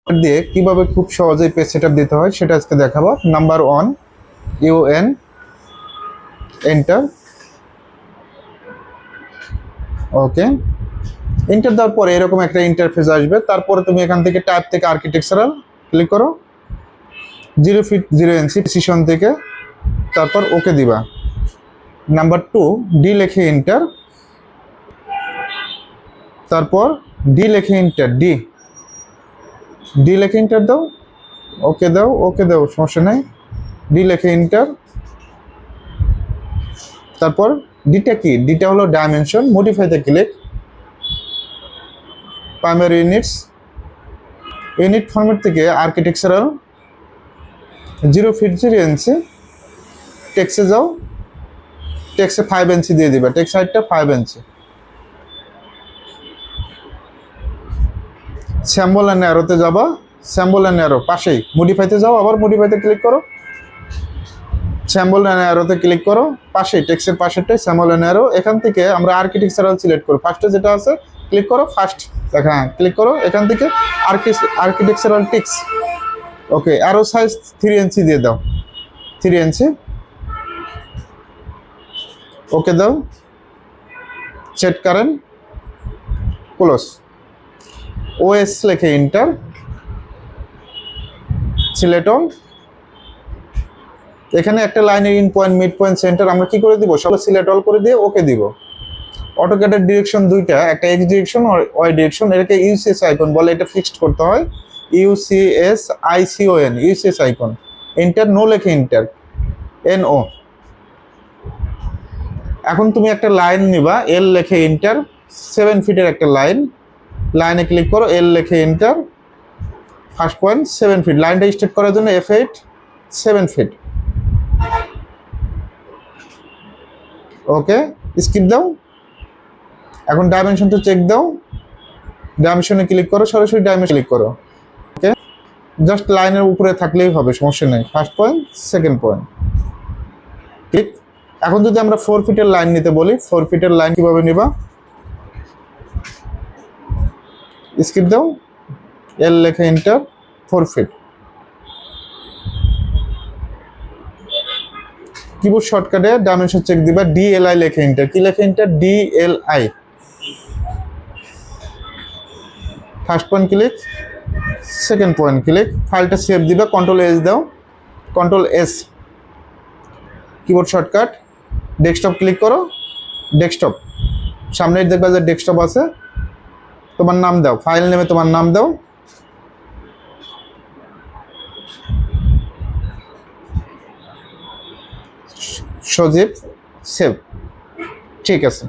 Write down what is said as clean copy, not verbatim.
দিয়ে কিভাবে খুব সহজেই পেজ সেটআপ দিতে হয় সেটা আজকে দেখাবো। Number 1, UN enter. Okay, enter দেওয়ার পরে এরকম একটা ইন্টারফেস আসবে। তারপরে তুমি এখান থেকে টাইপ থেকে আর্কিটেকচারাল ক্লিক করো, 0 ফিট 0 ইঞ্চি প্রিসিশন থেকে, তারপর ওকে দিবা। নাম্বার 2, ডি লিখে এন্টার, তারপর ডি লিখে এন্টার, ডি লিখে এন্টার দাও, ওকে দাও, ওকে দাও, সমস্যা নাই, ডি লিখে এন্টার। তারপর ডিটা কি, ডিটা হলো ডাইমেনশন, মডিফাইতে click, primary units, unit format থেকে আর্কিটেকচারাল 0 ফিট 0 ইঞ্চি, টেক্সে যাও, টেক্সে 5 ইঞ্চি দিয়ে দিবা, টেক্স হাইটটা 5 ইঞ্চি। স্যাম্বল অ্যান্ড অ্যারোতে যাবা, স্যাম্বল অ্যান্ড অ্যারো পাশেই মডিফাইতে যাও, আবার মডিফাইতে ক্লিক করো, স্যাম্বল অ্যান্ড অ্যারোতে ক্লিক করো, পাশেই টেক্সের পাশেরটাই স্যাম্বল অ্যান্ড অ্যারো। এখান থেকে আমরা আর্কিটেকচারাল সিলেক্ট করো, ফার্স্টে যেটা আছে ক্লিক করো, ফার্স্ট দেখা, হ্যাঁ ক্লিক করো, এখান থেকে আর্কিটেকচারাল টেক্স। ওকে, অ্যারো সাইজ 3 ইঞ্চি দিয়ে দাও, 3 ইঞ্চি, ওকে দাও, সেট কারেন্ট, ক্লোজ, ওএস লেখে এন্টার, সিলেক্ট অল। এখানে একটা লাইনের in point, mid point, centre আমরা কি করে দিব, সব সিলেক্ট অল করে দিয়ে ওকে দিব। অটোক্যাডের ডিরেকশন দুইটা, একটা এক্স ডিরেকশন আর ওয়াই ডিরেকশন, এটাকে ইউসিএস আইকন বলে, এটা ফিক্সড করতে হয়, IUCSICON, UCS icon. Enter, no লেখে এন্টার, NO। এখন তুমি একটা লাইন নিবা, এল লেখে এন্টার, 7 ফিটের একটা লাইন, লাইনে ক্লিক করো, এল লেখে এন্টার, ফার্স্ট পয়েন্ট 7 ফিট, লাইনটা স্ট্রেট করার জন্য F8 7 ফিট। ওকে, স্কিপ দাও। এখন ডাইমেনশনটা চেক দাও, ডাইমেনশনে ক্লিক করো, সরাসরি ডাইমেনশন ক্লিক করো। ওকে, জাস্ট লাইনের উপরে থাকলেই হবে, সমস্যা নেই, ফার্স্ট পয়েন্ট সেকেন্ড পয়েন্ট, ঠিক। এখন যদি আমরা 4 ফিটের লাইন নিতে বলি, 4 ফিটের লাইন কিভাবে নিবা, স্কিপ দাও, এল লেখে এন্টার, 4 ফিট। কিবোর্ড শর্টকাটে ডাইমেনশন চেক দিবা, DLI লেখে এন্টার, কি লেখে enter, DLI, first point click, second point click, ফাইলটা সেভ দিবা, কন্ট্রোল-S দাও, কন্ট্রোল-S, কিবোর্ড শর্টকাট, ডেস্কটপ ক্লিক করো, ডেস্কটপ, সামনে দেখবা যে ডেস্কটপ আছে, তোমার নাম দাও, ফাইল নেমে তোমার নাম দাও, সজীব, সেভ, ঠিক আছে।